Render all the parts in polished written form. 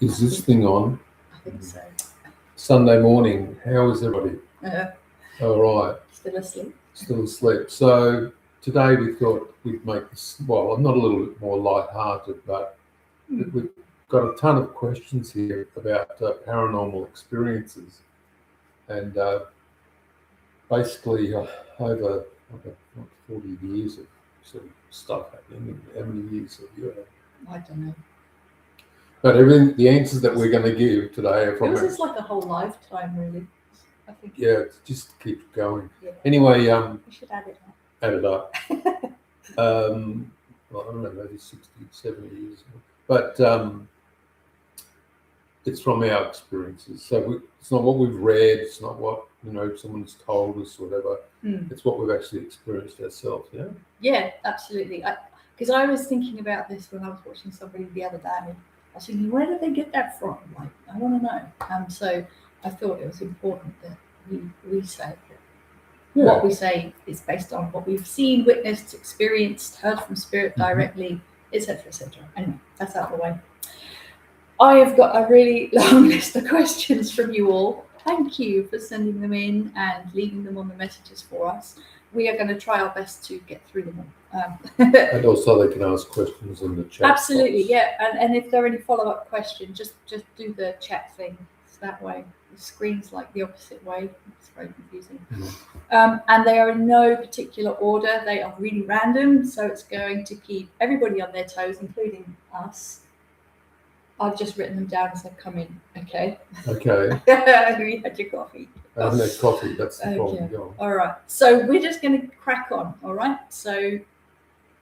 Is this thing on? I think so. Sunday morning. How is everybody? All right. Still asleep. Still asleep. So today we thought we'd make this, well, not a little bit more light-hearted, but we've got a ton of questions here about paranormal experiences. And basically over 40 years of sort of stuff happening. How many years have you had? I don't know. But everything, the answers that we're going to give today are from... It was like a whole lifetime, really. I think. Yeah, it just keeps going. Yeah. Anyway, we should add it up. Add it up. Well, I don't know, maybe 60, 70 years. But it's from our experiences. So it's not what we've read. It's not what, someone's told us or whatever. It's what we've actually experienced ourselves, yeah? Yeah, absolutely. Because I was thinking about this when I was watching somebody the other day. I was thinking, where did they get that from? Like, I want to know. So I thought it was important that we say that what we say is based on what we've seen, witnessed, experienced, heard from spirit directly, etc., etc. Anyway, that's out of the way. I have got a really long list of questions from you all. Thank you for sending them in and leaving them on the messages for us. We are going to try our best to get through them all. And also they can ask questions in the chat. Absolutely, box. yeah. And if there are any follow-up questions, just do the chat thing. It's that way. The screen's like the opposite way. It's very confusing. And they are in no particular order. They are really random, so it's going to keep everybody on their toes, including us. I've just written them down as I've come in. Okay. Okay. We had your coffee. I haven't had coffee. That's the problem. Go on. All right. So we're just going to crack on. All right. So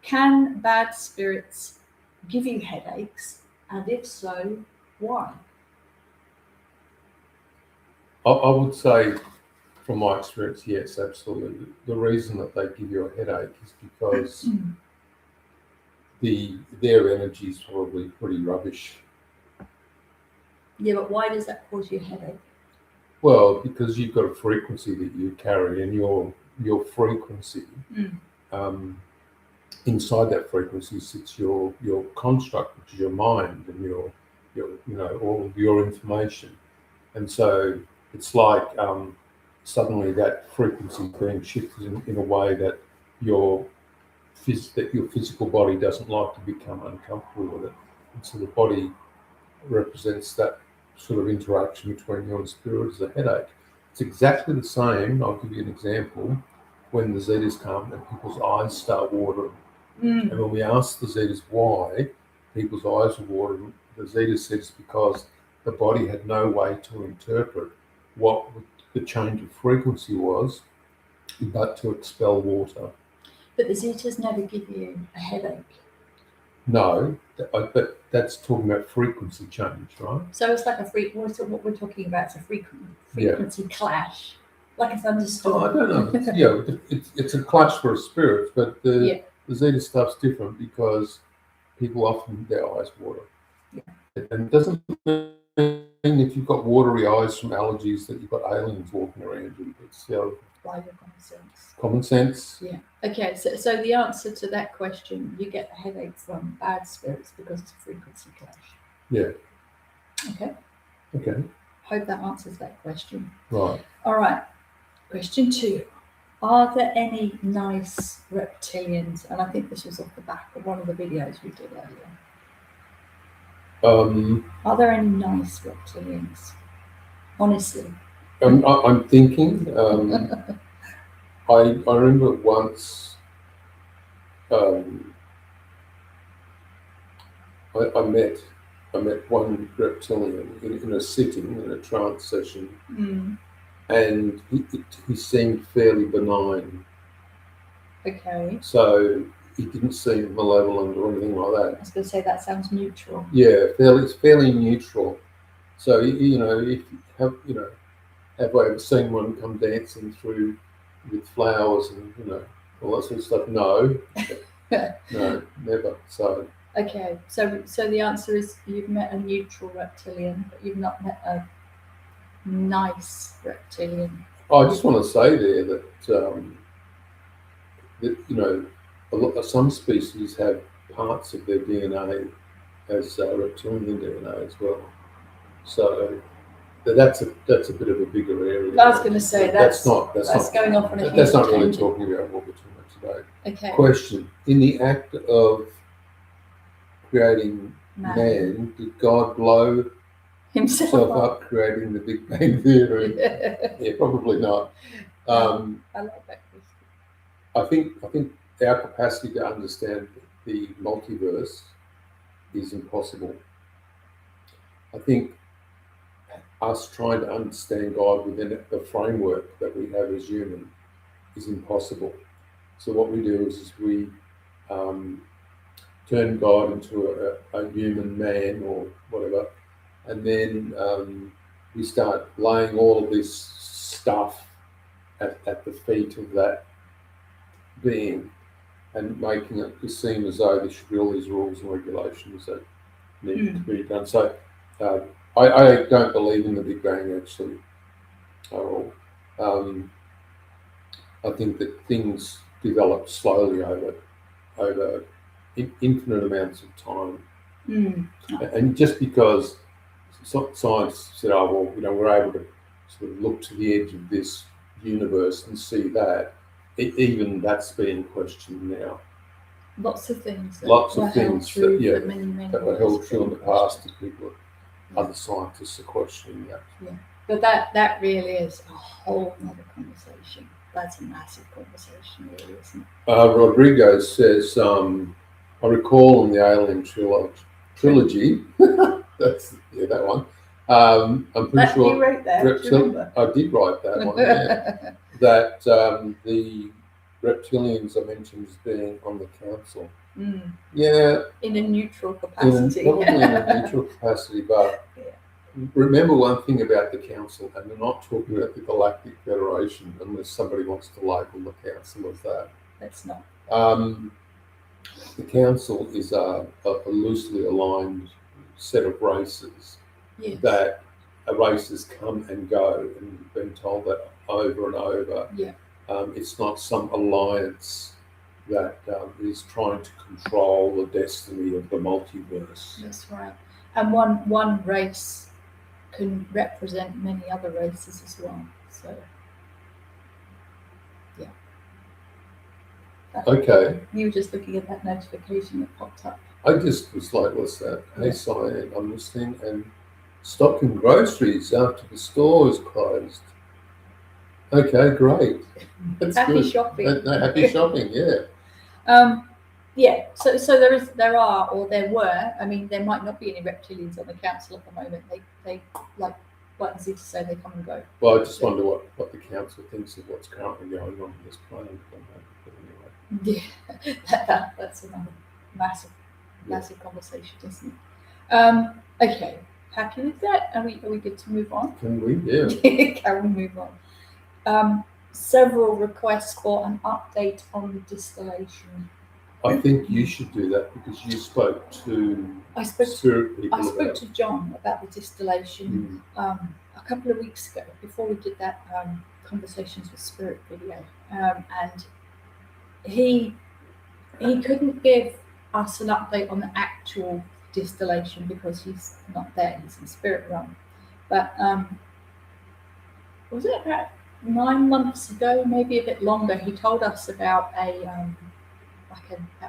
can bad spirits give you headaches? And if so, why? I would say, from my experience, yes, absolutely. The reason that they give you a headache is because their energy is probably pretty rubbish. Yeah, but why does that cause you a headache? Well, because you've got a frequency that you carry, and your frequency, inside that frequency sits your construct, which is your mind, and your all of your information. And so it's like suddenly that frequency is being shifted in a way that your physical body doesn't like to become uncomfortable with it. And so the body represents that sort of interaction between you and spirit as a headache. It's exactly the same. I'll give you an example. When the Zetas come and people's eyes start watering, and when we ask the Zetas why people's eyes are watering, the Zeta says because the body had no way to interpret what the change of frequency was, but to expel water. But the Zetas never give you a headache. No, but that's talking about frequency change, right? So it's like what we're talking about is a frequency clash, like a thunderstorm. I don't know. It's a clash for a spirit, but the Zeta stuff's different because people often, their eyes water. Yeah. And it doesn't mean if you've got watery eyes from allergies that you've got aliens walking around you. It's by your common sense. Common sense. Yeah. Okay. So the answer to that question, you get a headache from bad spirits because it's a frequency clash. Yeah. Okay. Hope that answers that question. Right. All right. Question 2. Are there any nice reptilians? And I think this was off the back of one of the videos we did earlier. Are there any nice reptilians? Honestly. I'm thinking. I remember once I met one reptilian in a sitting, in a trance session, and he seemed fairly benign. Okay. So he didn't seem malevolent or anything like that. I was going to say that sounds neutral. Yeah, fairly neutral. So if you have have I ever seen one come dancing through with flowers and all that sort of stuff? No, no, never. So okay, so the answer is you've met a neutral reptilian, but you've not met a nice reptilian. I just want to say there that some species have parts of their DNA as reptilian DNA as well. So that's a bit of a bigger area. I was going to say that's not going off on a huge that's not really tangent. talking about what we're talking about today. Okay. Question: in the act of creating man, did God blow himself up creating the Big Bang Theory? Yeah, probably not. I like that question. I think our capacity to understand the multiverse is impossible. I think us trying to understand God within the framework that we have as human is impossible. So what we do is we turn God into a human man or whatever, and then we start laying all of this stuff at the feet of that being and making it seem as though there should be all these rules and regulations that need to be done. So I don't believe in the Big Bang actually at all. I think that things develop slowly over infinite amounts of time. And just because science said, oh, well, we're able to sort of look to the edge of this universe and see that, even that's being questioned now. Lots of things. Lots of things that were held true in the past to people, other scientists are questioning that. Yeah, but that really is a whole other conversation. That's a massive conversation, really, isn't it? Rodrigo says, I recall in the Alien trilogy, that's that one. I'm pretty sure you wrote that. I did write that one. Yeah, that the reptilians are mentioned as being on the council. Yeah, in a neutral capacity. Probably in a neutral capacity, but remember one thing about the council, and we're not talking about the Galactic Federation unless somebody wants to label the council as that. That's not. The council is a loosely aligned set of races that races come and go, and you've been told that over and over. Yeah. It's not some alliance that is trying to control the destiny of the multiverse. That's right. And one race can represent many other races as well. So, yeah. Okay. You were just looking at that notification that popped up. I just was like, what's that? Hey, Syann, I'm listening, and stocking groceries after the store is closed. Okay, great. That's happy good. Shopping. Happy shopping, yeah. Yeah, so there were. I mean, there might not be any reptilians on the council at the moment. They like Zeta say, they come and go. Well, I just wonder what the council thinks of what's currently going on in this planet. Yeah, that's another massive conversation, isn't it? Okay, happy with that? Are we good to move on? Can we? Yeah. Can we move on? Several requests for an update on the distillation. I think you should do that because you spoke to spirit people. I spoke to John about the distillation a couple of weeks ago before we did that conversations with spirit video, and he couldn't give us an update on the actual distillation because he's not there. He's in spirit realm. But was it about 9 months ago, maybe a bit longer? He told us about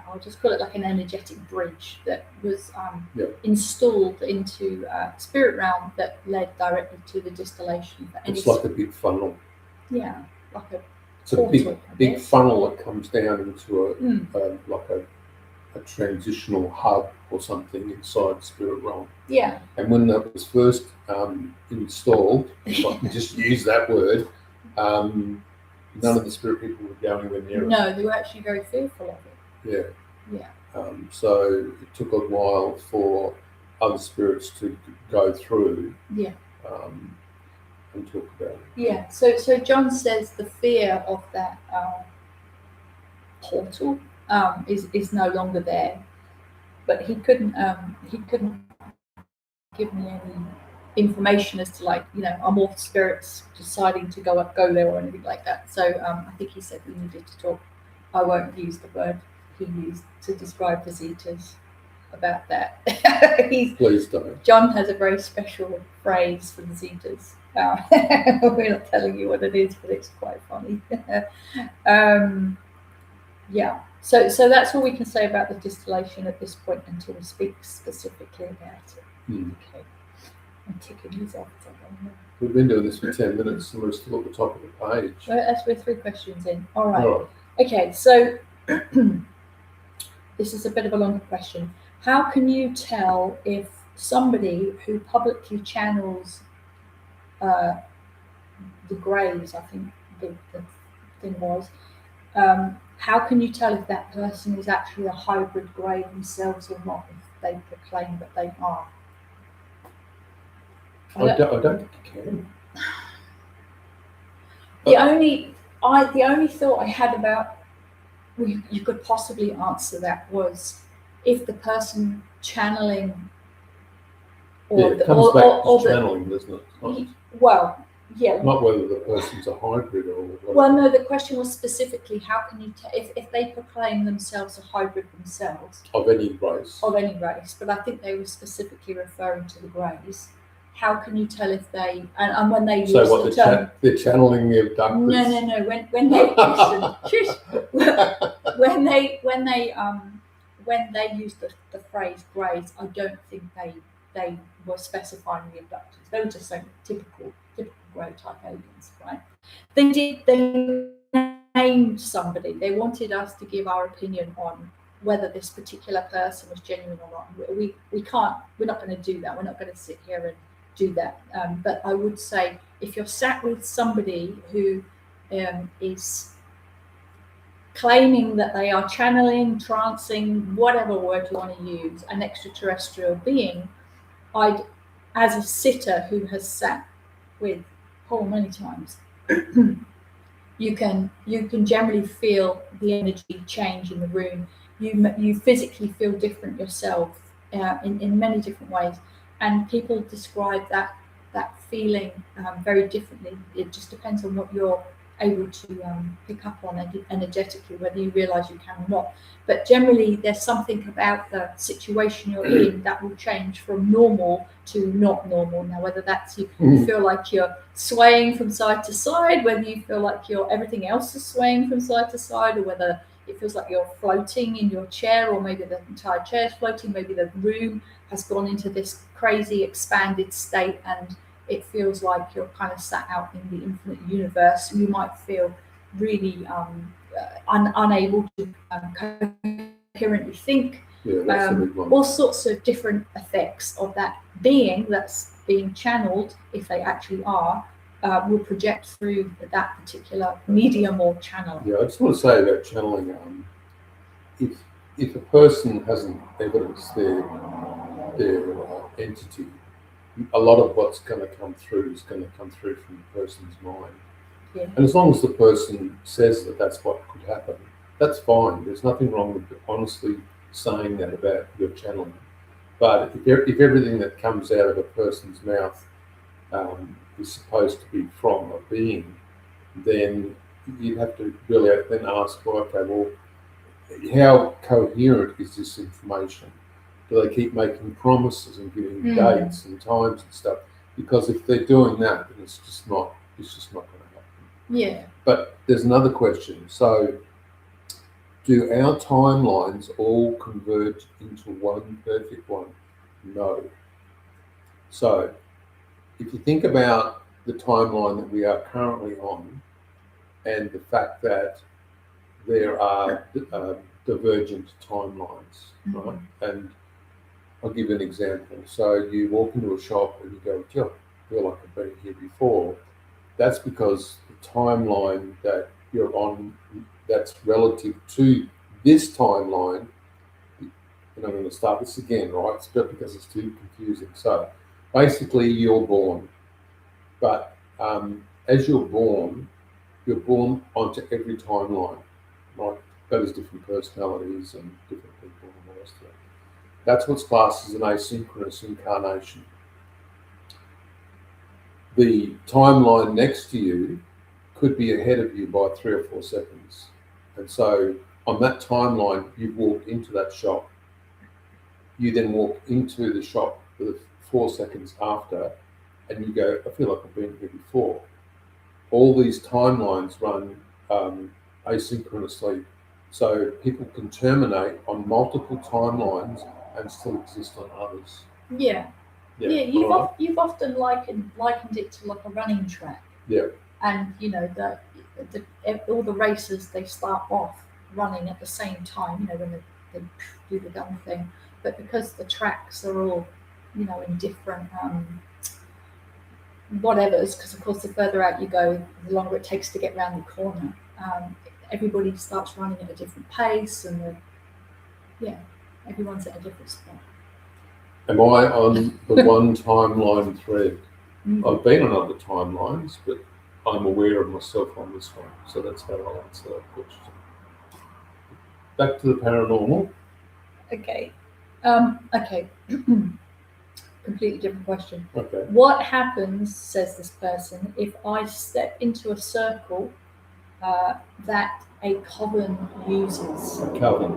I'll just call it like an energetic bridge that was installed into spirit realm that led directly to the distillation. It's like a big funnel. Yeah, like a. It's a big funnel that comes down into a transitional hub or something inside spirit realm. Yeah. And when that was first installed, if I can just use that word, none of the spirit people would go anywhere near it. No, they were actually very fearful of it. Yeah. So it took a while for other spirits to go through. Yeah. And talk about it. Yeah. So John says the fear of that portal is no longer there, but he couldn't give me any information as to amorphed spirits deciding to go there or anything like that. So I think he said we needed to talk. I won't use the word he used to describe the Zetas. about that. He's Please don't. John has a very special phrase for the Zetas. We're not telling you what it is, but it's quite funny. Yeah. So that's all we can say about the distillation at this point until we speak specifically about it. Okay. I'm ticking these off. We've been doing this for 10 minutes and we're still at the top of the page. Well, that's we're 3 questions in. All right. All right. Okay. So this is a bit of a longer question. How can you tell if somebody who publicly channels the greys, I think the thing was, how can you tell if that person is actually a hybrid grey themselves or not, if they proclaim that they are? I don't think you can. The only thought I had about you could possibly answer that was if the person channeling It comes back to channeling, doesn't it? Well, yeah. Not whether the person's a hybrid or whatever. Well, no, the question was specifically how can you if they proclaim themselves a hybrid themselves of any race. But I think they were specifically referring to the greys. How can you tell if they and when they use the term? They're channeling the abductors. No. When they when they use the phrase greys, I don't think they were specifying the abductors. They were just saying typical grey type aliens, right? They named somebody. They wanted us to give our opinion on whether this particular person was genuine or not. We can't. We're not going to do that. We're not going to sit here and do that. But I would say if you're sat with somebody who is claiming that they are channeling, trancing, whatever word you want to use, an extraterrestrial being, I'd, as a sitter who has sat with Paul many times, you can generally feel the energy change in the room. You physically feel different yourself in many different ways, and people describe that feeling very differently. It just depends on what you're able to pick up on energetically, whether you realize you can or not. But generally there's something about the situation you're in that will change from normal to not normal. Now whether that's you feel like you're swaying from side to side, whether you feel like everything else is swaying from side to side, or whether it feels like you're floating in your chair, or maybe the entire chair is floating, maybe the room has gone into this crazy expanded state and it feels like you're kind of sat out in the infinite universe. You might feel really unable to coherently think. Yeah, that's a big one. All sorts of different effects of that being that's being channeled, if they actually are, will project through that particular medium or channel. Yeah, I just want to say about channeling, if a person hasn't evidenced their entity, a lot of what's going to come through is going to come through from the person's mind. Yeah. And as long as the person says that that's what could happen, that's fine. There's nothing wrong with honestly saying that about your channeling. But if everything that comes out of a person's mouth is supposed to be from a being, then you have to really then ask, well, okay, well, how coherent is this information? Do they keep making promises and giving dates and times and stuff? Because if they're doing that, then it's just not going to happen. Yeah. But there's another question. So, do our timelines all converge into one perfect one? No. So, if you think about the timeline that we are currently on, and the fact that there are divergent timelines, right? And I'll give you an example. So you walk into a shop and you go, "Gee, I feel like I've been here before." That's because the timeline that you're on, that's relative to this timeline. And I'm going to start this again, right? It's just because it's too confusing. So basically, you're born, but as you're born onto every timeline, right? That is different personalities and different people and all the rest of it. That's what's classed as an asynchronous incarnation. The timeline next to you could be ahead of you by 3 or 4 seconds. And so on that timeline, you've walked into that shop. you then walk into the shop for the 4 seconds after, and you go, I feel like I've been here before. All these timelines run asynchronously, so people can terminate on multiple timelines and still exist on others. Yeah. You've often likened it to like a running track. Yeah. And you know all the racers, they start off running at the same time. You know, when they do the gun thing, but because the tracks are all, you know, in different whatevers, because of course the further out you go, the longer it takes to get around the corner. Everybody starts running at a different pace, and everyone's at a different spot. Am I on the one timeline thread? Mm. I've been on other timelines, but I'm aware of myself on this one. So that's how I'll answer that question. Back to the paranormal. Okay. Completely different question. Okay. What happens, says this person, if I step into a circle that a coven uses? A coven.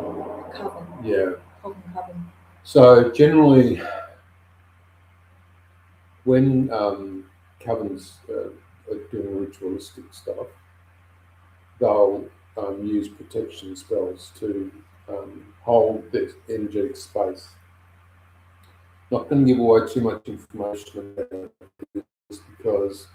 Coven. Yeah. Coven. So generally, when covens are doing ritualistic stuff, they'll use protection spells to hold this energetic space. Not going to give away too much information about this because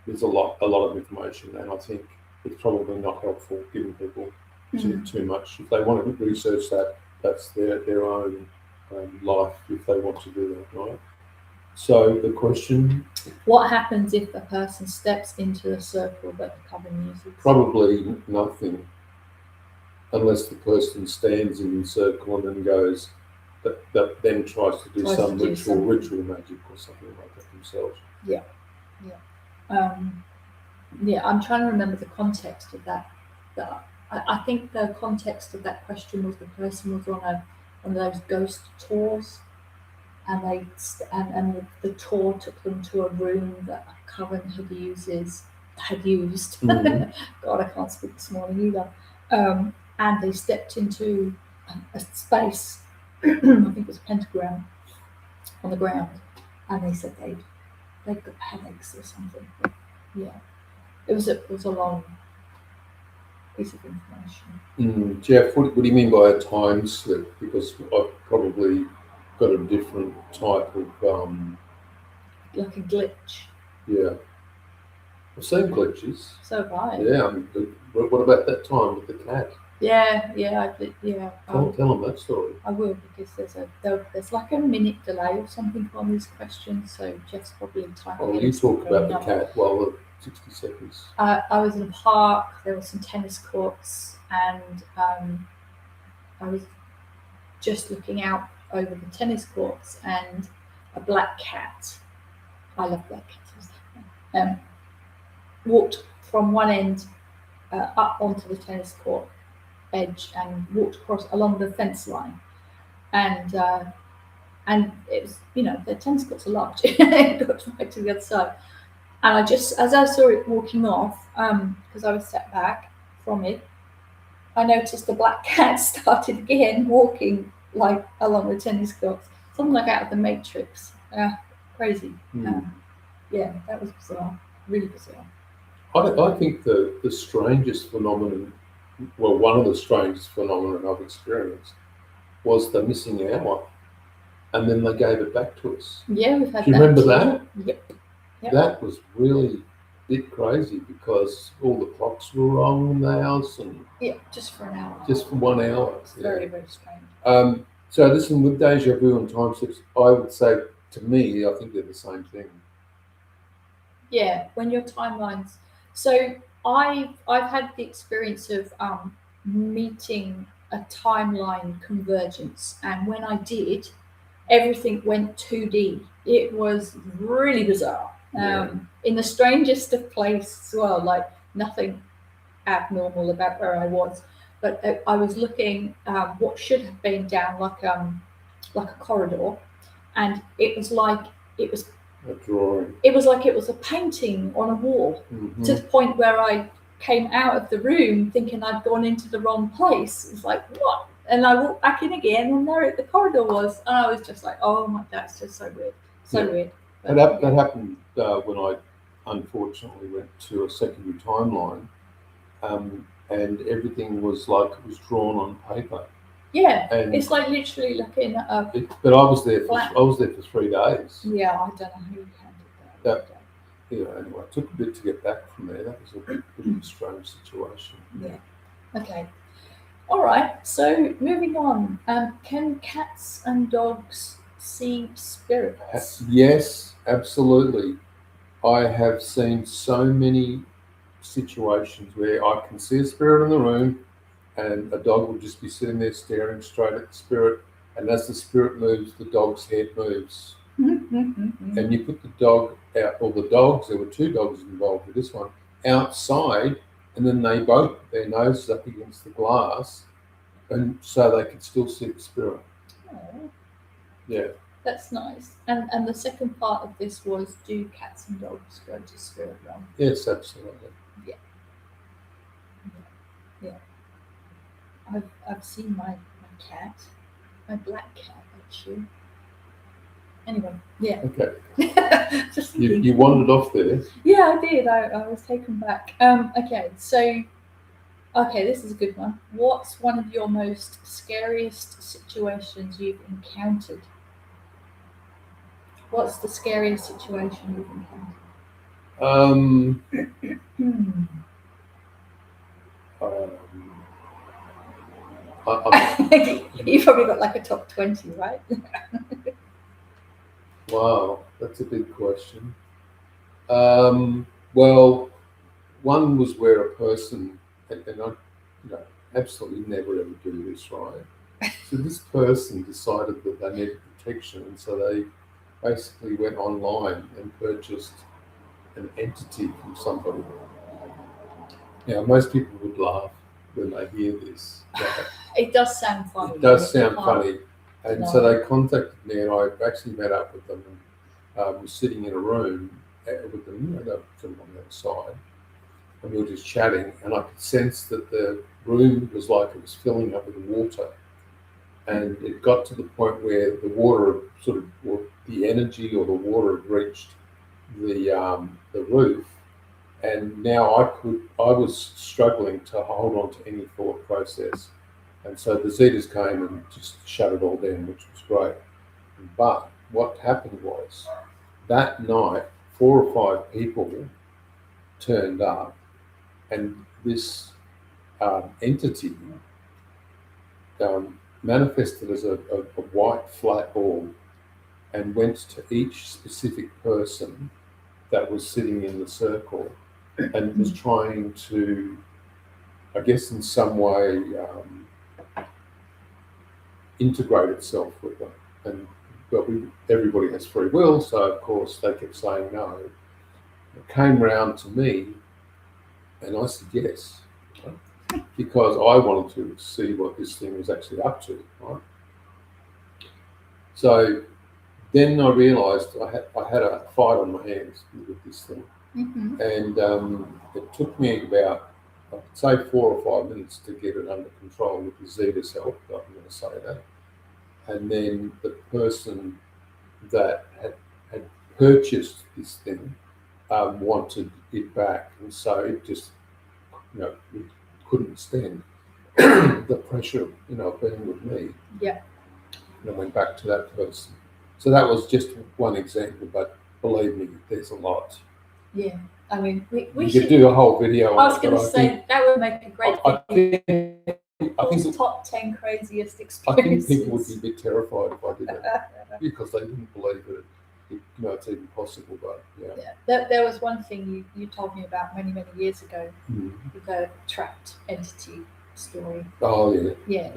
there's a lot of information, and I think it's probably not helpful giving people too much. If they want to research that, that's their own life if they want to do that, right? So the question: what happens if a person steps into a circle that the coven uses? Probably nothing, unless the person stands in the circle and then goes, that then tries to do some ritual magic or something like that themselves. Yeah. I'm trying to remember the context of that. I think the context of that question was the person was on one of those ghost tours, and the tour took them to a room that a coven had used. Mm-hmm. God, I can't speak this morning either. And they stepped into a space. I think it was a pentagram on the ground, and they said they'd got headaches or something. But yeah, it was a long piece of information. Jeff, what do you mean by a time slip? Because I've probably got a different type of like a glitch. Yeah, I've seen glitches. So have I. Yeah, what about that time with the cat? Yeah. Tell them that story. I will, because there's like a minute delay or something on these questions, so Jeff's probably typing. Oh, you talk about the cat while the 60 seconds. I was in a park. There were some tennis courts, and I was just looking out over the tennis courts, and a black cat. I love black cats. Walked from one end up onto the tennis court edge and walked across along the fence line, and it was, you know, the tennis courts are large. It got right to the other side, and I just, as I saw it walking off, because I was set back from it, I noticed the black cat started again walking like along the tennis courts, something like out of the Matrix. Crazy. Yeah, that was bizarre, really bizarre. I think the strangest phenomenon, well, one of the strangest phenomena I've experienced was the missing hour, and then they gave it back to us. Yeah, we've had that. Do you remember that? Yep. That was really a bit crazy because all the clocks were wrong in the house, and just for an hour. Just for 1 hour. It's very, very strange. So listen, with deja vu and time slips, I would say, to me, I think they're the same thing. Yeah, when your timelines. So I've had the experience of meeting a timeline convergence, and when I did, everything went 2D. It was really bizarre. In the strangest of places as well, like nothing abnormal about where I was, but I was looking what should have been down like a corridor, and it was like it was a drawing. It was like it was a painting on a wall, to the point where I came out of the room thinking I'd gone into the wrong place. It's like, what? And I walked back in again, and there the corridor was, and I was just like, oh my, that's just so weird, so Yeah. weird. That happened when I unfortunately went to a secondary timeline, and everything was like it was drawn on paper. Yeah, And it's like literally looking at a. But I was there for flat. 3 days. Yeah, I don't know who handled that. Anyway, it took a bit to get back from there. That was a bit of a strange situation. Yeah. Okay. All right. So moving on. Can cats and dogs see spirits? Yes, absolutely. I have seen so many situations where I can see a spirit in the room, and a dog will just be sitting there staring straight at the spirit, and as the spirit moves, the dog's head moves. And you put the dog out, or the dogs, there were 2 dogs involved with this one, outside, and then they both put their noses up against the glass, and so they could still see the spirit. Oh, Yeah. that's nice. And the second part of this was, do cats and dogs go to spirit realm? Yes, absolutely. I've seen my cat, my black cat actually. Anyway, yeah. Okay. Just You, thinking. you wandered off there. Yeah, I did. I was taken back. Okay, so this is a good one. What's one of your most scariest situations you've encountered? What's the scariest situation you've encountered? Um, You probably got like a top 20, right? Wow, that's a big question. Well, one was where a person, and I, absolutely never ever do this, right? So this person decided that they needed protection, and so they basically went online and purchased an entity from somebody. Now, most people would laugh when they hear this. Right? It does sound funny. It does sound funny. And so No. they contacted me, and I actually met up with them and was sitting in a room with them, they were sort of on the other side, and we were just chatting, and I could sense that the room was like it was filling up with water. And it got to the point where the water or the energy or the water had reached the roof, and now I was struggling to hold on to any thought process. And so the Zetas came and just shut it all down, which was great. But what happened was, that night, 4 or 5 people turned up, and this entity manifested as a white flat orb and went to each specific person that was sitting in the circle and was trying to, I guess, in some way integrate itself with them. But everybody has free will, so of course they kept saying no. It came round to me, and I said yes, right? Because I wanted to see what this thing was actually up to, right? So then I realised I had a fight on my hands with this thing, and it took me about, I'd say, 4 or 5 minutes to get it under control with the Zeta's help. I'm going to say that. And then the person that had purchased this thing wanted it back, and so it just, it couldn't stand the pressure, of being with me. Yeah. And I went back to that person. So that was just one example, but believe me, there's a lot. Yeah, I mean, we You should could do a whole video I on was it. going to say that would make a great I think top 10 craziest I think experiences. people would be a bit terrified if I did that, because they didn't believe that it's even possible. But yeah. There was one thing you told me about many years ago, the trapped entity story. Oh yeah.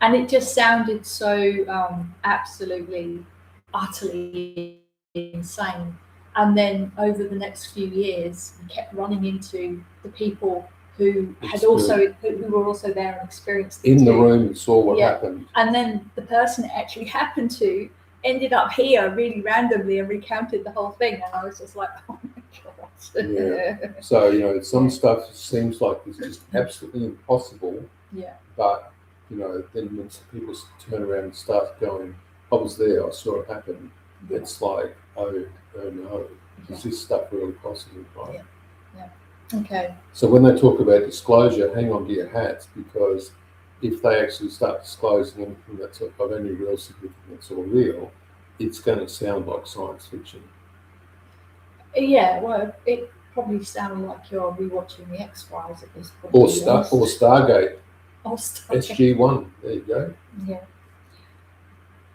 And it just sounded so absolutely, utterly insane. And then over the next few years, we kept running into the people who were also there and experienced it in too. the room and saw what happened. And then the person it actually happened to ended up here really randomly and recounted the whole thing, and I was just like, oh my god. Yeah. So some stuff seems like it's just absolutely impossible. Yeah. But then when some people turn around and start going, I was there, I saw it happen. Yeah. It's like, oh no, is this stuff really possible, right? Yeah. Okay. So when they talk about disclosure, hang on to your hats, because if they actually start disclosing anything that's of any real significance or real, it's going to sound like science fiction. Yeah, well, it probably sounded like you're rewatching the X-Files at this point. Or Stargate. Or Stargate. SG-1. There you go. Yeah.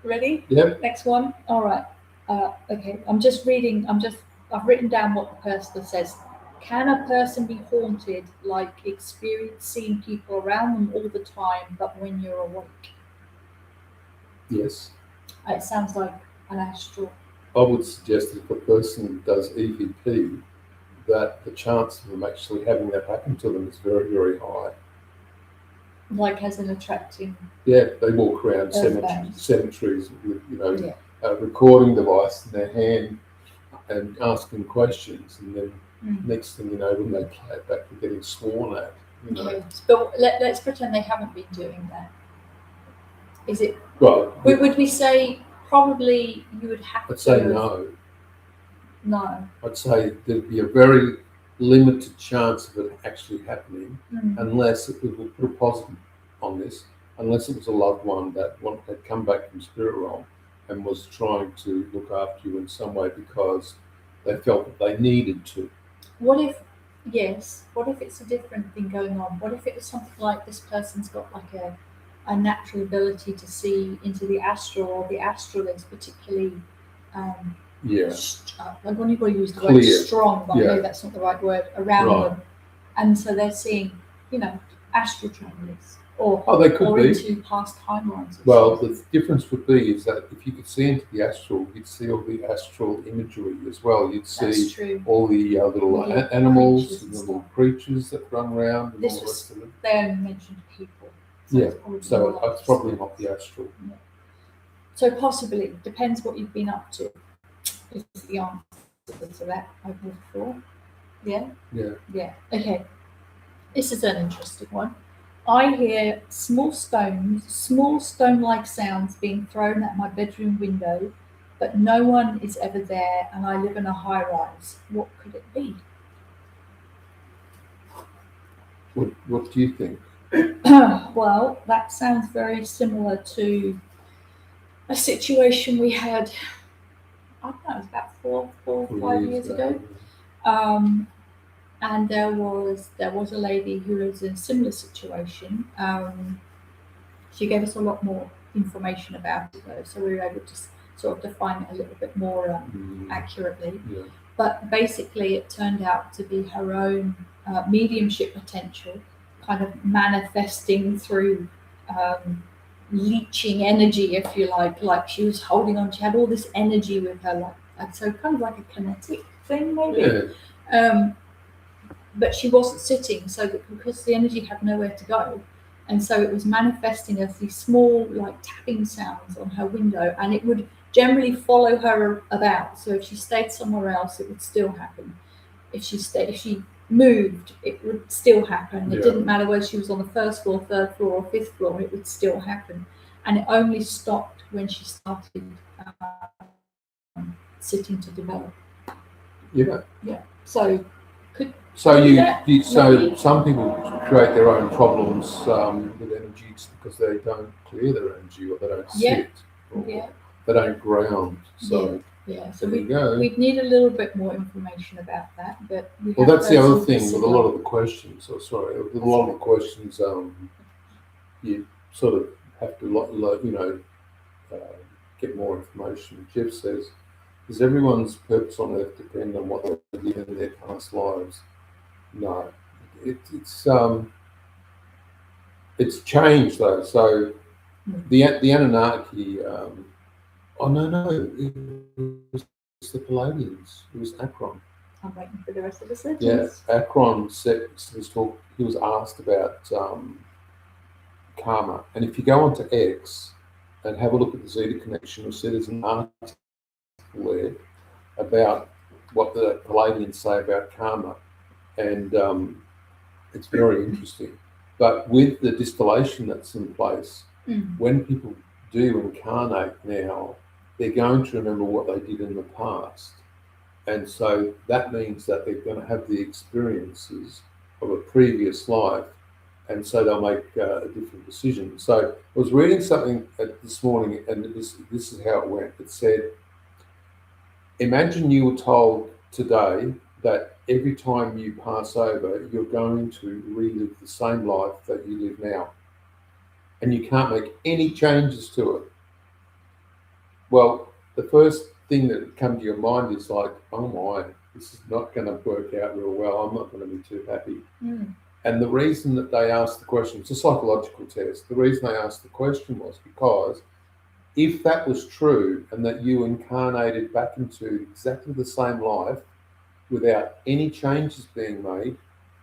Ready? Yep. Next one. All right. Okay. I've written down what the person says. Can a person be haunted, like experiencing people around them all the time, but when you're awake? Yes. It sounds like an astral. I would suggest that if a person does EVP, that the chance of them actually having that happen to them is very, very high. Like as in attracting. Yeah, they walk around cemeteries with a recording device in their hand and asking questions, and then next thing you know, when they play it back, they're getting sworn at. Okay. But let's pretend they haven't been doing that. Is it? Well, would we say probably you would have to? I'd say no. No. I'd say there'd be a very limited chance of it actually happening, unless it would put a positive on this, unless it was a loved one that had come back from spirit realm and was trying to look after you in some way because they felt that they needed to. What if it's a different thing going on? What if it was something like this person's got like a natural ability to see into the astral, or the astral is particularly I wouldn't use the word strong, but I know that's not the right word, around them, and so they're seeing astral travelers they could be into past timelines. Well, the difference would be is that if you could see into the astral, you'd see all the astral imagery as well. You'd see all the little animals and the little creatures that run around and all the rest of it. They only mentioned people. So it's probably not the astral. Yeah. So possibly, depends what you've been up to, is the answer to that, I would have thought. Yeah? Yeah. Okay. This is an interesting one. I hear small stone-like sounds being thrown at my bedroom window, but no one is ever there, and I live in a high-rise. What could it be? What do you think? Well, that sounds very similar to a situation we had, I don't know, it was about four or 5 years ago. And there was a lady who was in a similar situation. She gave us a lot more information about it, though, so we were able to sort of define it a little bit more accurately. Yeah. But basically, it turned out to be her own mediumship potential, kind of manifesting through leeching energy, if you like. Like she was holding on, she had all this energy with her, like so kind of like a kinetic thing, maybe. Yeah. But she wasn't sitting, so because the energy had nowhere to go, and so it was manifesting as these small, like tapping sounds on her window, and it would generally follow her about. So if she stayed somewhere else, it would still happen. If she moved, it would still happen. It didn't matter whether she was on the first floor, third floor, or fifth floor; it would still happen. And it only stopped when she started sitting to develop. Yeah. Yeah. So some people create their own problems with energies because they don't clear their energy, or they don't sit, or they don't ground. So so we'd need a little bit more information about that. But that's the other thing with a lot of the questions. With a lot of the questions, you sort of have to get more information. Jeff says, does everyone's purpose on Earth depend on what they did in their past lives? No, it's changed though. So the Anunnaki. No, it was the Palladians. It was Akron. I'm waiting for the rest of the sentence. Yeah, Akron he was asked about karma, and if you go onto X and have a look at the Zeta connection, you'll see there's an article there about what the Palladians say about karma, and it's very interesting. But with the distillation that's in place, Mm. when people do incarnate now, they're going to remember what they did in the past. And so that means that they're going to have the experiences of a previous life, and so they'll make a different decision. So I was reading something this morning, and this is how it went. It said, imagine you were told today that every time you pass over, you're going to relive the same life that you live now, and you can't make any changes to it. Well, the first thing that would come to your mind is like, oh my, this is not going to work out real well. I'm not going to be too happy. Mm. And the reason that they asked the question, it's a psychological test. The reason they asked the question was because if that was true and that you incarnated back into exactly the same life without any changes being made,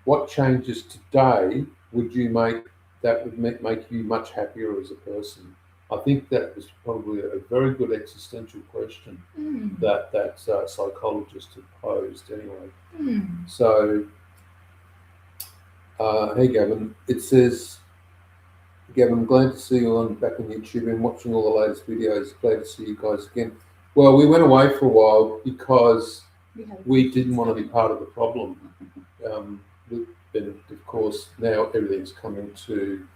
what changes today would you make that would make you much happier as a person? I think that was probably a very good existential question Mm. that psychologist had posed anyway. Mm. So, hey Gavin, it says, Gavin, glad to see you back on YouTube and watching all the latest videos. Glad to see you guys again. Well, we went away for a while because we didn't want to be part of the problem. And of course, now everything's coming to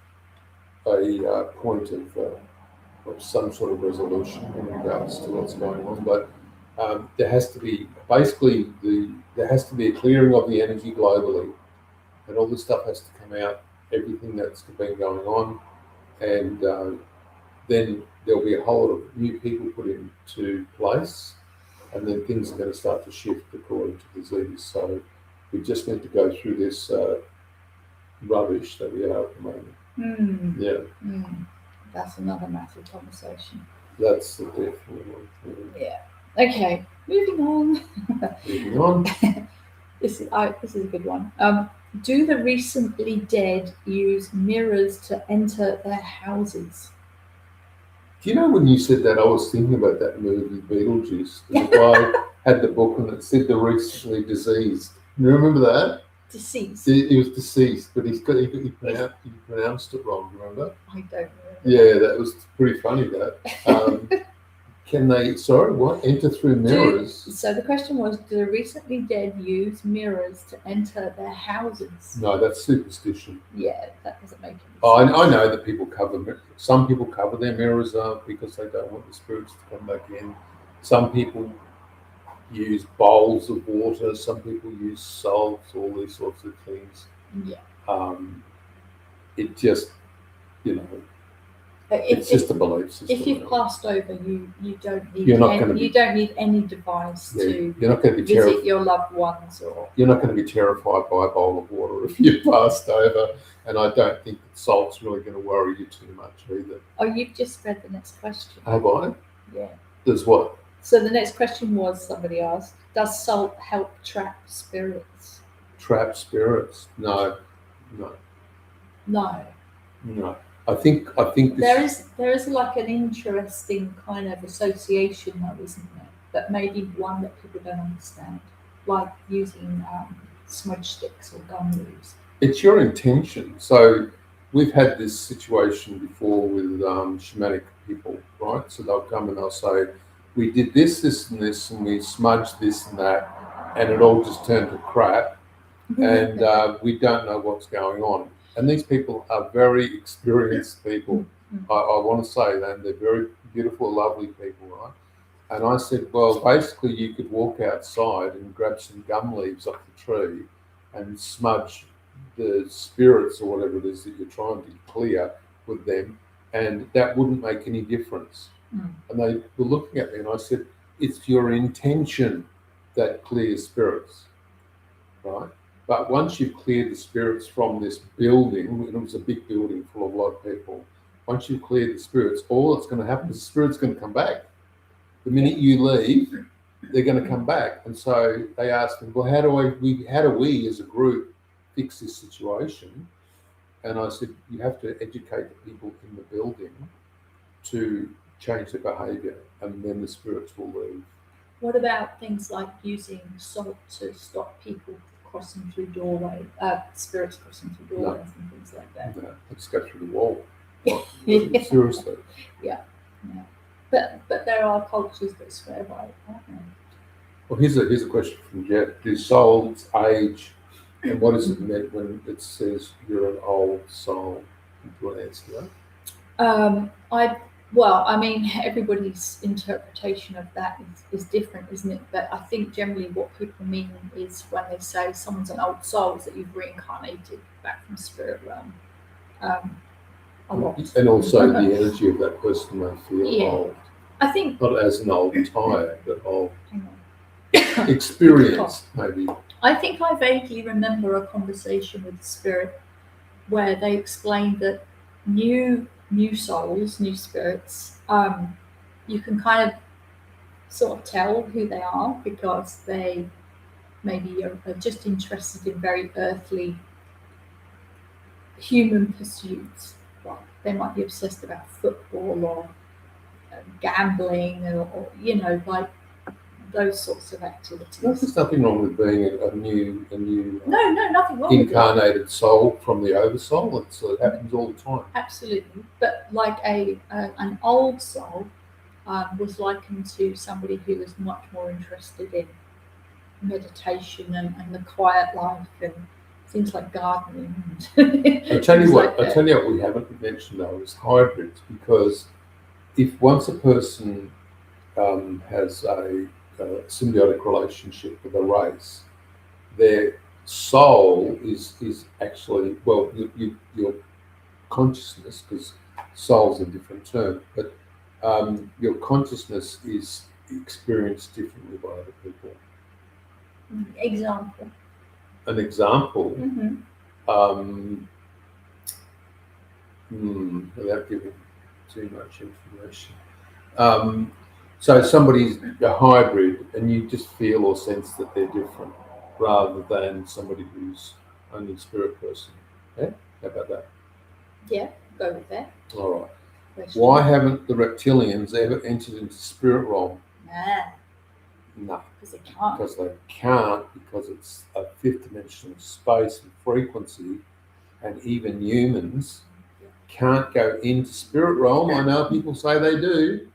a point of some sort of resolution in regards to what's going on. But there has to be there has to be a clearing of the energy globally, and all this stuff has to come out. Everything that's been going on, and then there'll be a whole lot of new people put into place, and then things are going to start to shift according to the Zeta. So we just need to go through this rubbish that we are at the moment. Mm. Yeah. Mm. That's another massive conversation. That's the definite one. Yeah. Okay. Moving on. Moving on. This is a good one. Do the recently dead use mirrors to enter their houses? Do you know when you said that, I was thinking about that movie Beetlejuice. And the guy had the book and it said the recently diseased. You remember that? Deceased. He was deceased, but he pronounced it wrong. Remember? I don't know. Yeah, that was pretty funny. That can they? Sorry, what? Enter through mirrors? So the question was: do the recently dead use mirrors to enter their houses? No, that's superstition. Yeah, that doesn't make any sense. I know that people cover. Some people cover their mirrors up because they don't want the spirits to come back in. Some people use bowls of water. Some people use salts. All these sorts of things. Yeah. It just, it's just a belief system. If you've passed over, you don't need you don't need any device to you're not going to be visit your loved ones, or you're not going to be terrified by a bowl of water if you passed over. And I don't think that salt's really going to worry you too much either. Oh, you've just read the next question. Have I? Yeah. Does what? So the next question was, somebody asked, does salt help trap spirits? Trap spirits? No. I think this, there is like an interesting kind of association though, isn't there? But maybe one that people don't understand, like using smudge sticks or gum leaves. It's your intention. So we've had this situation before with shamanic people, right? So they'll come and they'll say, we did this, this, and this, and we smudged this and that, and it all just turned to crap, and we don't know what's going on. And these people are very experienced people. I want to say that they're very beautiful, lovely people, right? And I said, well, basically you could walk outside and grab some gum leaves off the tree and smudge the spirits or whatever it is that you're trying to clear with them, and that wouldn't make any difference. And they were looking at me and I said, it's your intention that clears spirits, right? But once you've cleared the spirits from this building, and it was a big building full of a lot of people, once you've cleared the spirits, all that's going to happen is the spirit's going to come back. The minute you leave, they're going to come back. And so they asked me, well, how do we as a group fix this situation? And I said, you have to educate the people in the building to change their behaviour, and then the spirits will leave. What about things like using salt to stop people crossing through spirits crossing through doorways and things like that. No, let's go through the wall. Yeah. Seriously. Yeah. But there are cultures that swear by it, aren't there? Well, here's a question from Jeff. Do souls age, and what is it meant when it says you're an old soul? Do you want to answer that? I mean, everybody's interpretation of that is different, isn't it? But I think generally what people mean is when they say someone's an old soul, is that you've reincarnated back from spirit realm. A lot. And also the energy of that person may feel old. I think not as an old tired, but old experienced, maybe. I think I vaguely remember a conversation with the spirit where they explained that new souls, new spirits, you can kind of sort of tell who they are because they maybe are just interested in very earthly human pursuits. Like they might be obsessed about football or gambling or like those sorts of activities. There's nothing wrong with being a new no, nothing wrong incarnated soul from the oversoul. It happens all the time. Absolutely, but like an old soul was likened to somebody who was much more interested in meditation and the quiet life and things like gardening. I tell you what we haven't mentioned though is hybrids, because if once a person has a symbiotic relationship with a race, their soul is actually, well, your consciousness, because soul's a different term, but your consciousness is experienced differently by other people. Example. An example, without giving too much information. So somebody's a hybrid and you just feel or sense that they're different rather than somebody who's only a spirit person. Yeah? How about that? Yeah, go with that. All right. Question. Why haven't the reptilians ever entered into spirit realm? No. Because they can't. Because they can't, because it's a fifth dimensional space and frequency, and even humans can't go into spirit realm. I know people say they do.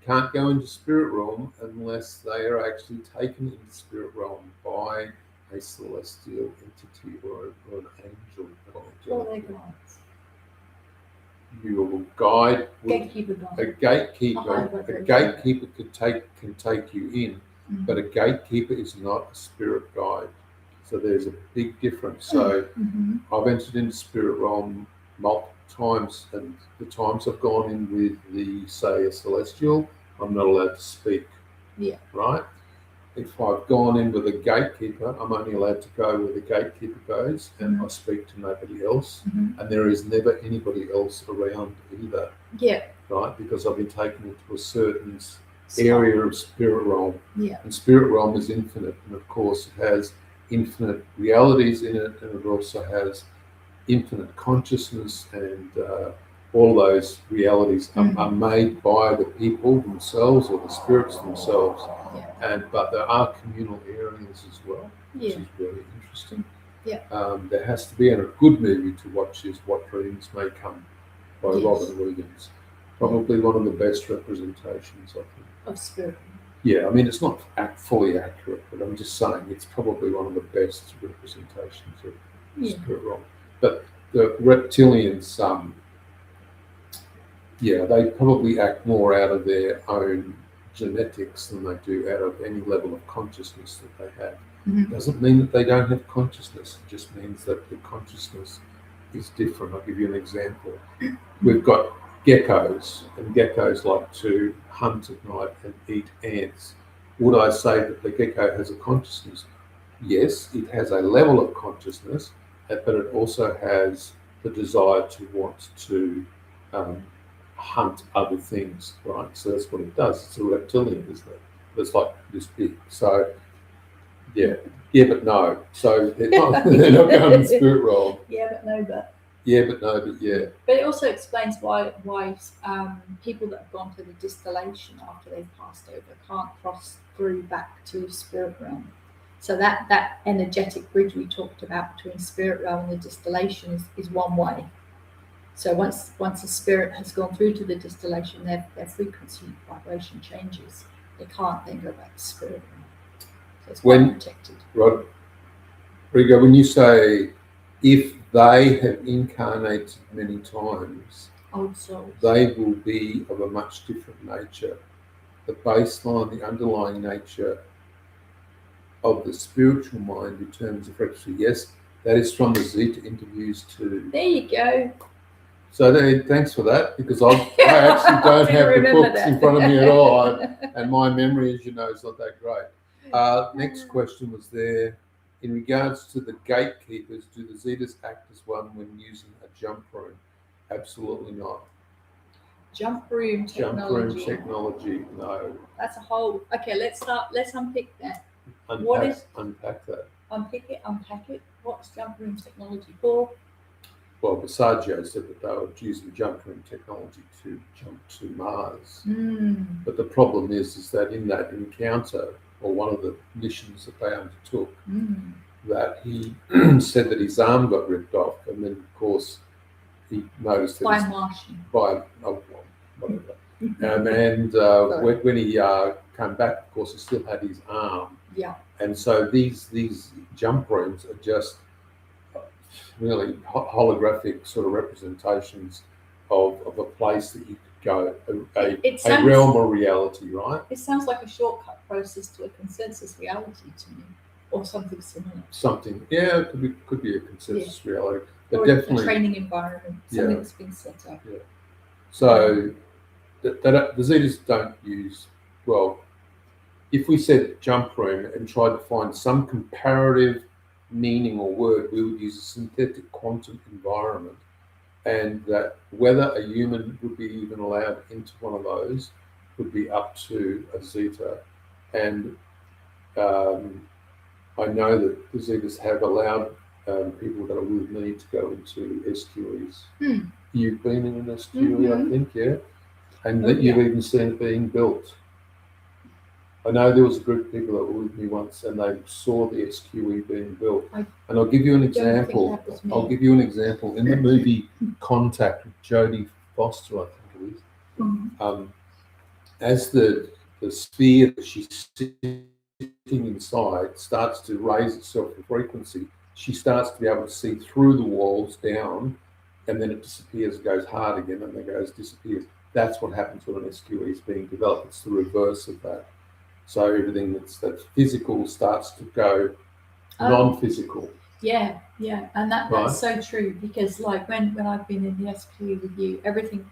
Can't go into spirit realm unless they are actually taken into spirit realm by a celestial entity or an angel. What are they guides? Your guide, Gatekeeper guide. a gatekeeper can take you in, but a gatekeeper is not a spirit guide. So there's a big difference. So I've entered into spirit realm multiple times, and the times I've gone in with a celestial, I'm not allowed to speak. Yeah. Right? If I've gone in with a gatekeeper, I'm only allowed to go where the gatekeeper goes, and I speak to nobody else. And there is never anybody else around either. Yeah. Right? Because I've been taken into a certain area of spirit realm. Yeah. And spirit realm is infinite, and of course it has infinite realities in it, and it also has infinite consciousness, and all those realities are made by the people themselves or the spirits themselves. But there are communal areas as well, which is really interesting. There has to be, and a good movie to watch is What Dreams May Come by Robin Williams. Probably one of the best representations, I think, of spirit. Yeah, I mean, it's not fully accurate, but I'm just saying it's probably one of the best representations of spirit realm. But the reptilians, they probably act more out of their own genetics than they do out of any level of consciousness that they have. Doesn't mean that they don't have consciousness. It just means that the consciousness is different. I'll give you an example. We've got geckos, and geckos like to hunt at night and eat ants. Would I say that the gecko has a consciousness? Yes, it has a level of consciousness, but it also has the desire to want to hunt other things, right? So that's what it does. It's a reptilian, isn't it? It's like this big. So, but no. So they're not going in spirit realm. But no, but. But it also explains why people that have gone through the distillation after they've passed over can't cross through back to spirit realm. So that energetic bridge we talked about between spirit realm and the distillation is one way. So once the spirit has gone through to the distillation, their frequency vibration changes. They can't then go back to spirit realm. So it's quite protected. Rodrigo, when you say if they have incarnated many times, old souls, they will be of a much different nature. The baseline, the underlying nature of the spiritual mind in terms of frequency, yes, that is from the Zeta interviews too. There you go. So thanks for that, because I actually don't have the books in front of me at all, and my memory, as you know, is not that great. Next question was there, in regards to the gatekeepers, do the Zetas act as one when using a jump room? Absolutely not. Jump room technology. No. That's a whole. Okay, let's unpick that. Unpack that. Unpick it. What's jump room technology for? Well, Basagio said that they were using jump room technology to jump to Mars. But the problem is that in that encounter, or one of the missions that they undertook, that he said that his arm got ripped off, and then of course he noticed that whatever. When he came back, of course, he still had his arm. Yeah. And so these jump rooms are just really holographic sort of representations of a place that you could go, a realm of reality, right? It sounds like a shortcut process to a consensus reality to me, or something similar. It could be a consensus reality, but or definitely a training environment, something that's been set up. Yeah. So the Zetas don't use, well, if we said jump room and tried to find some comparative meaning or word, we would use a synthetic quantum environment, and that whether a human would be even allowed into one of those would be up to a Zeta. And I know that the Zetas have allowed people that are with me to go into SQEs. You've been in an SQE, I think, yeah? And that you've even seen it being built. I know there was a group of people that were with me once, and they saw the SQE being built. And I'll give you an example. In the movie Contact with Jodie Foster, I think it is. As the sphere that she's sitting inside starts to raise itself in frequency, she starts to be able to see through the walls down, and then it disappears, goes hard again, and then disappears. That's what happens when an SQE is being developed. It's the reverse of that. So everything that's physical starts to go non-physical. Yeah, and that's so true, because like when I've been in the SQE with you, everything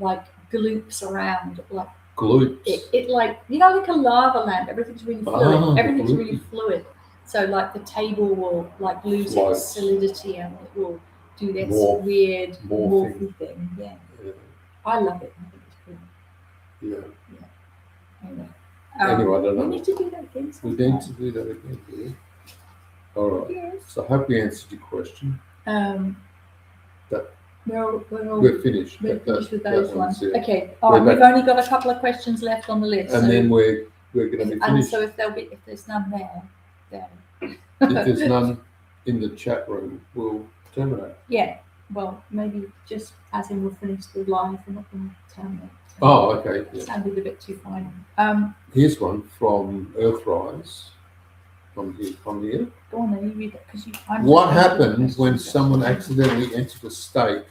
like gloops around, like gloops. It like, you know, like a lava lamp. Everything's really fluid. Everything's really fluid. So like the table will like lose its solidity, and it will do this weird morphy thing. Yeah. I love it. I think it's cool. Yeah. Anyway, I don't know. We need to do that again. We need to do that again, do we? All right. Yes. So I hope we answered your question. We're finished. We're finished with those ones. Yeah. Okay. All right. We've only got a couple of questions left on the list. And then we're going to be finished. And so if there's none there, then if there's none in the chat room, we'll terminate. Yeah. Well, maybe just as in we'll finish the live, we're not going to terminate. Oh, okay. It sounded a bit too final. Here's one from Earthrise. From here. Go on, then you read it, because what happens when someone accidentally enters a state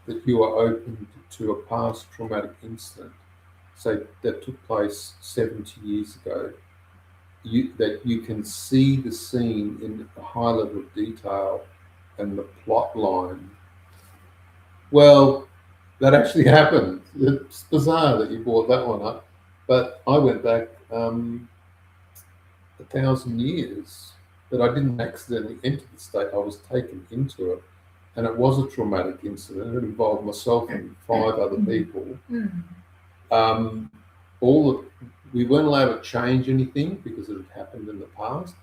that you are open to a past traumatic incident, say that took place 70 years ago? That you can see the scene in a high level of detail and the plot line. Well, that actually happened. It's bizarre that you brought that one up, but I went back 1,000 years, but I didn't accidentally enter the state. I was taken into it, and it was a traumatic incident. It involved myself and 5 other people. We weren't allowed to change anything because it had happened in the past,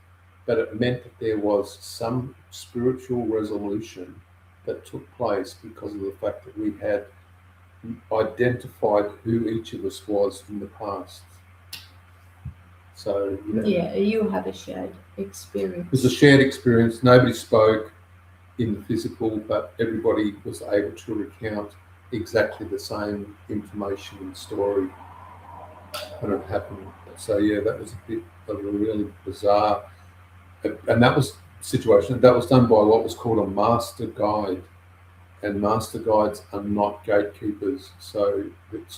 but it meant that there was some spiritual resolution that took place because of the fact that we had identified who each of us was in the past. So Yeah, you have a shared experience. it was a shared experience. Nobody spoke in the physical, but everybody was able to recount exactly the same information and story when it happened. So yeah, that was a bit of a really bizarre, and that was situation that was done by what was called a master guide, and master guides are not gatekeepers. So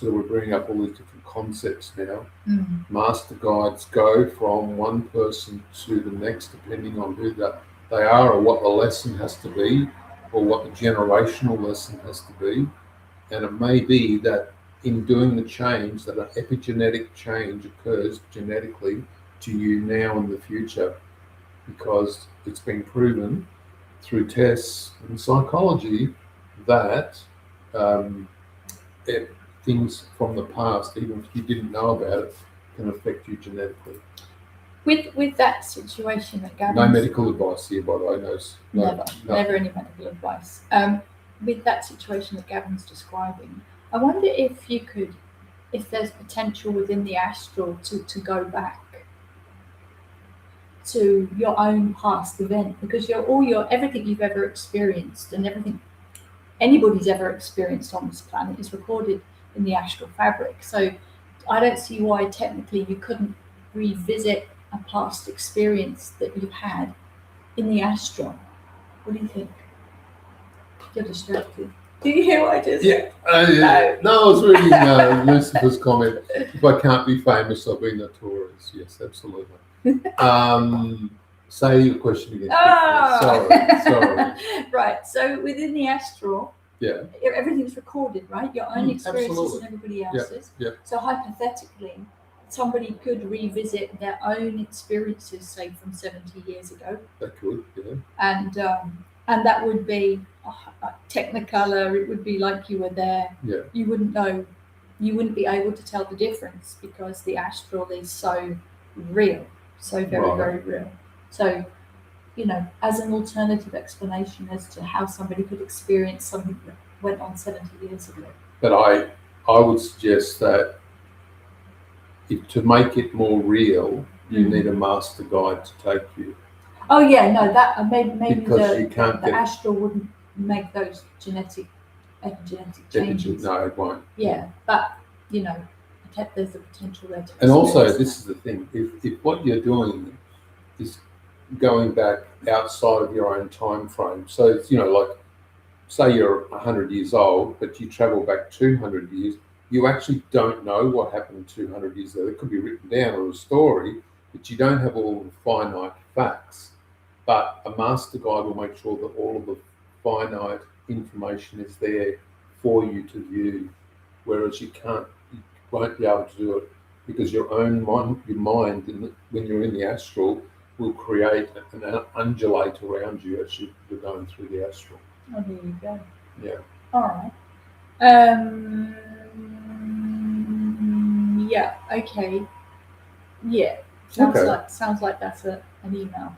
we're bringing up all these different concepts now. Mm. Master guides go from one person to the next depending on who they are, or what the lesson has to be, or what the generational lesson has to be. And it may be that in doing the change, that an epigenetic change occurs genetically to you now in the future, because it's been proven through tests and psychology that um, things from the past, even if you didn't know about it, can affect you genetically. With that situation that Gavin's... No medical advice here, by the way. Never any medical advice. With that situation that Gavin's describing, I wonder if there's potential within the astral to go back to your own past event, because everything you've ever experienced and everything anybody's ever experienced on this planet is recorded in the astral fabric. So I don't see why technically you couldn't revisit a past experience that you've had in the astral. What do you think? You're distracted. Do you hear what I just said? Yeah. No, I was reading Lucifer's comment. If I can't be famous, I'll be notorious. Yes, absolutely. Say your question again. Oh. Sorry. Right. So within the astral, yeah, everything's recorded, right? Your own experiences absolutely. and everybody else's. Yeah. So hypothetically, somebody could revisit their own experiences, say from 70 years ago. They could, yeah. And that would be a technicolor. It would be like you were there. Yeah. You wouldn't know. You wouldn't be able to tell the difference because the astral is so real, so very, very real. So, as an alternative explanation as to how somebody could experience something that went on 70 years ago. But I would suggest that to make it more real, you need a master guide to take you. Oh yeah, no, that maybe because you can't the astral wouldn't make those epigenetic changes. No, it won't. Yeah, but there's a potential there. And also, this is the thing: if what you're doing is going back outside of your own time frame, so it's, like say you're 100 years old, but you travel back 200 years, you actually don't know what happened 200 years ago. It could be written down or a story, but you don't have all the finite facts. But a master guide will make sure that all of the finite information is there for you to view, whereas you won't be able to do it because your mind, when you're in the astral, will create an undulate around you as you're going through the astral. Oh, there you go. Yeah. All right. Yeah. Okay. Yeah. Sounds like that's an email.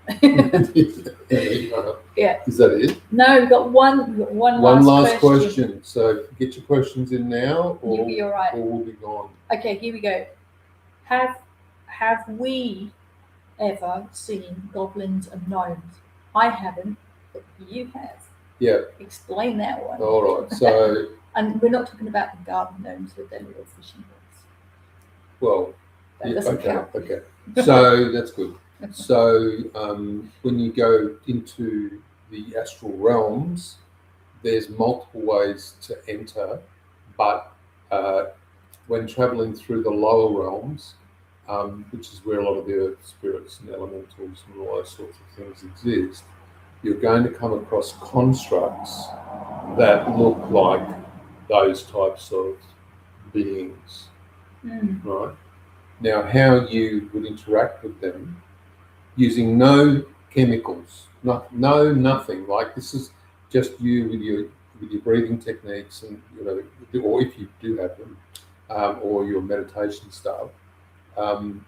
Yeah. Is that it? No, we've got one last question. So get your questions in now, or you'll be all right. Or we'll be gone. Okay, here we go. Have we ever seen goblins and gnomes? I haven't, but you have. Yeah. Explain that one. All right. So. And we're not talking about the garden gnomes with their little fishing boats. Well. That doesn't count. Okay. So that's good. So when you go into the astral realms, there's multiple ways to enter, but when traveling through the lower realms, which is where a lot of the earth spirits and elementals and all those sorts of things exist, you're going to come across constructs that look like those types of beings, right? Now, how you would interact with them using no chemicals, nothing. Like this is just you with your breathing techniques, and or if you do have them, or your meditation stuff. You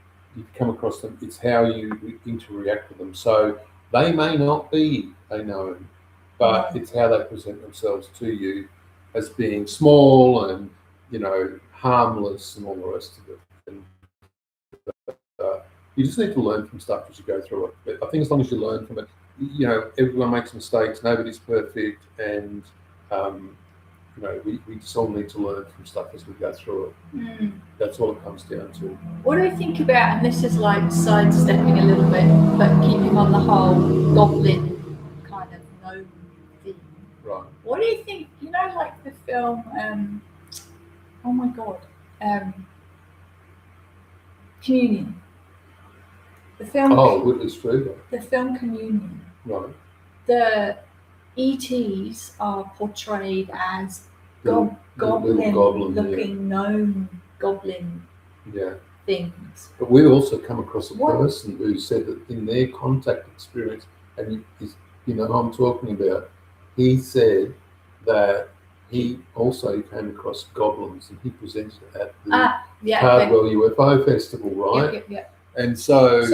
come across them. It's how you interact with them. So they may not be a known, but it's how they present themselves to you as being small and harmless and all the rest of it. And You just need to learn from stuff as you go through it. But I think as long as you learn from it, everyone makes mistakes. Nobody's perfect, and we just all need to learn from stuff as we go through it. That's all it comes down to. What do you think about, and this is like sidestepping a little bit, but keeping on the whole goblin kind of gnome theme? Right. What do you think? Like the film. Oh my God. Communion. The film. Oh, Whitley Strieber. The film Communion. Right. The ETs are portrayed as goblin-looking gnome goblin things. But we also come across a person who said that in their contact experience, and I'm talking about, he said that he also came across goblins, and he presented at the Cardwell UFO Festival, right? Yeah. And so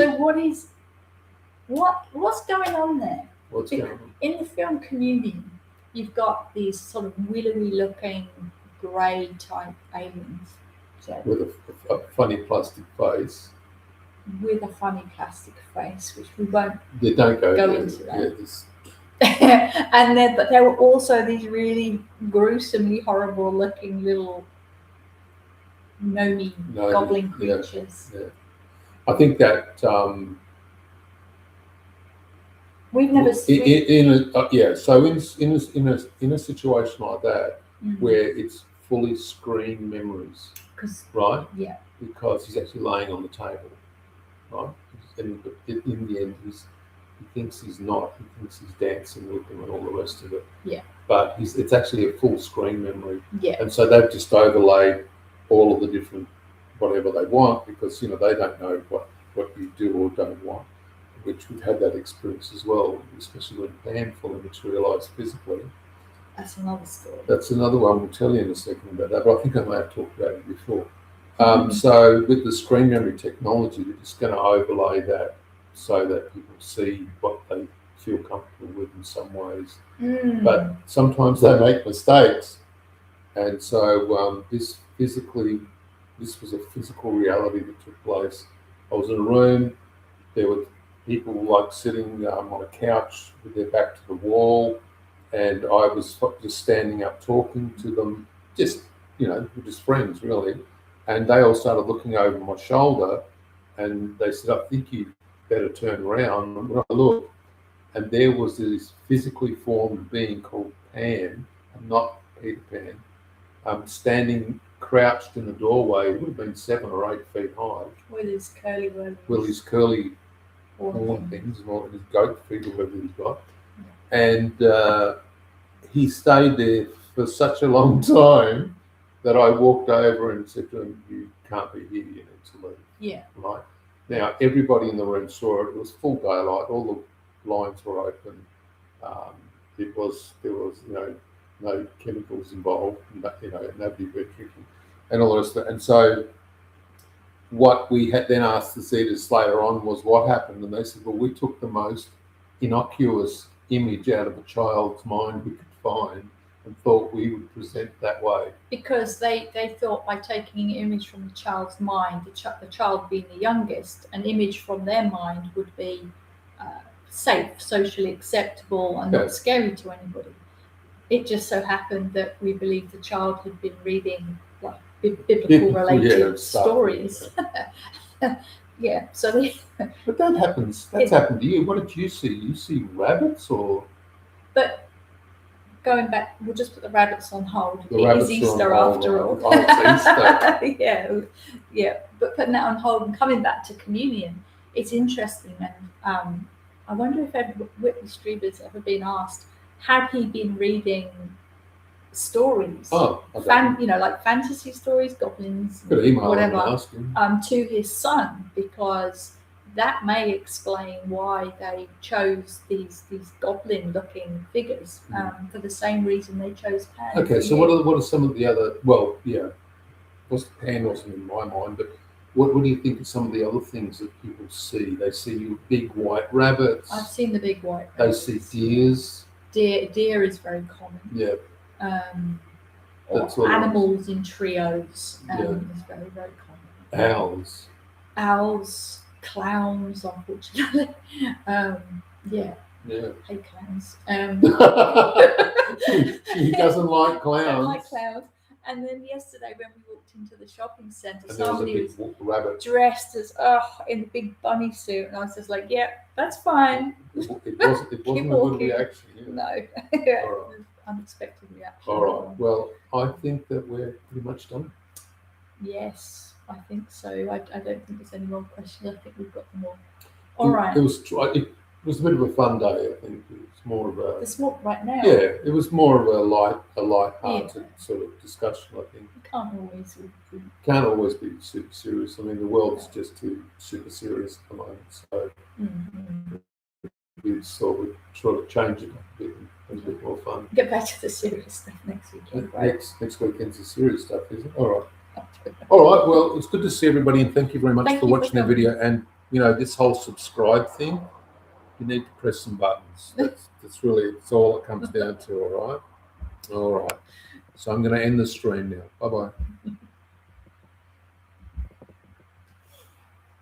what's going on there? What's going on? In the film Communion, you've got these sort of willowy looking grey type aliens. With a funny plastic face. With a funny plastic face, which we won't don't go into that. Yeah, but there were also these really gruesomely horrible looking little gnomey goblin creatures. Yeah. I think that we've never seen. So in a situation like that, where it's fully screen memories, right? Yeah. Because he's actually laying on the table, right? And in the end, he thinks he's not. He thinks he's dancing with him and all the rest of it. Yeah. But it's actually a full screen memory. Yeah. And so they've just overlaid all of the different whatever they want, because they don't know what you do or don't want. Which we've had that experience as well, especially when Pam fully materialised physically. That's another story. That's another one. We'll tell you in a second about that, but I think I may have talked about it before. So with the screen memory technology, we're just going to overlay that so that people see what they feel comfortable with in some ways. But sometimes they make mistakes. And so this was a physical reality that took place. I was in a room, there were people like sitting on a couch with their back to the wall, and I was just standing up talking to them, we're just friends really. And they all started looking over my shoulder, and they said, "I think you better turn around." And when I looked, and there was this physically formed being called Pam, and not Peter Pan, standing crouched in the doorway. Would have been 7 or 8 feet high. With his curly horn things, and his goat feet or whatever he's got. And he stayed there for such a long time that I walked over and said to him, "You can't be here, you need to leave." Yeah. Right. Now, everybody in the room saw it. It was full daylight. All the blinds were open. There was no chemicals involved. Nobody were drinking, and all the rest of it. And so, what we had then asked the Zetas later on was what happened, and they said, "Well, we took the most innocuous image out of a child's mind we could find, and thought we would present that way." Because they thought by taking an image from the child's mind, the child being the youngest, an image from their mind would be safe, socially acceptable, and not scary to anybody. It just so happened that we believed the child had been reading like biblical related stories. Yeah. So but that happens. That's happened to you. What did you see? You see rabbits or? But going back, we'll just put the rabbits on hold. It is Easter after all. Oh, it's Easter. Yeah. But putting that on hold and coming back to communion, it's interesting. And I wonder if Whitley Strieber's ever been asked, had he been reading stories? Like fantasy stories, goblins, whatever, to his son, because that may explain why they chose these goblin-looking figures for the same reason they chose Pan. Okay, so what are some of the other? Well, yeah, Pan wasn't in my mind, but what do you think of some of the other things that people see? They see big white rabbits. I've seen the big white rabbits. They see deers. Deer is very common. Yeah. Or animals in trios is very, very common. Owls, clowns, unfortunately. Yeah, Yeah. hate clowns. He doesn't like Don't clowns. like clowns. And then yesterday when we walked into the shopping centre, And there was a somebody big was rabbit. dressed as in a big bunny suit, and I was just like, yeah, that's fine. It wasn't a good walking. reaction. Yeah. No, All it right. was unexpected reaction. All right. Well, I think that we're pretty much done. Yes, I think so. I don't think there's any more questions. I think we've got them all. All right. It was a bit of a fun day. I think it was more of a. Let's walk right now. Yeah, it was more of a light-hearted sort of discussion. I think. You Can't always be super serious. I mean, the world's just too super serious at the moment. So we thought we'd try to change it a bit and a bit more fun. get back to the serious stuff next weekend, right? Next weekend's the serious stuff, isn't it? All right. All right. Well, it's good to see everybody, and thank you very much for watching the video. And this whole subscribe thing, you need to press some buttons. That's really all it comes down to. All right. So I'm going to end the stream now. Bye bye.